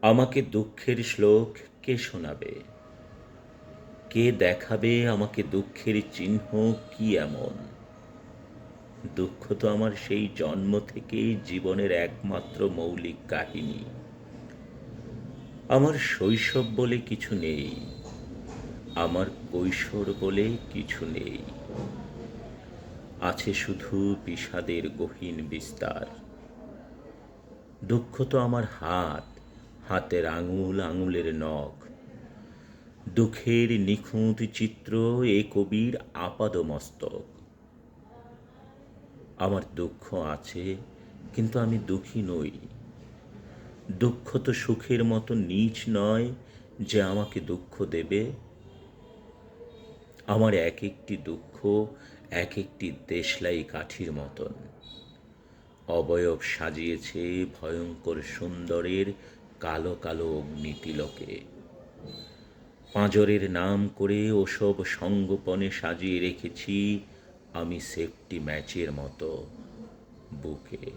আমাকে দুঃখের শ্লোক কে শোনাবে? কে দেখাবে আমাকে দুঃখের চিহ্ন কি এমন? দুঃখ তো আমার সেই জন্ম থেকেই জীবনের একমাত্র মৌলিক কাহিনী। আমার শৈশব বলে কিছু নেই, আমার কৈশোর বলে কিছু নেই। আছে শুধু বিষাদের গহীন বিস্তার। দুঃখ তো আমার হাত, হাতের আঙুল, আঙুলের নখ। দুঃখের নিখুঁত চিত্র এ কবির আপাদমস্তক। আমার দুঃখ আছে, কিন্তু আমি দুঃখী নই। দুঃখ তো সুখের মতো নীচ নয় যে আমাকে দুঃখ দেবে। আমার এক একটি দুঃখ এক একটি দেশলাই কাঠির মতন। অবয়ব সাজিয়েছে ভয়ঙ্কর সুন্দরের কালো কালো অগ্নিতিলকে। পাঁজরের নাম করে ওসব সঙ্গোপনে সাজিয়ে রেখেছি আমি সেফটি ম্যাচের মতো বুকে।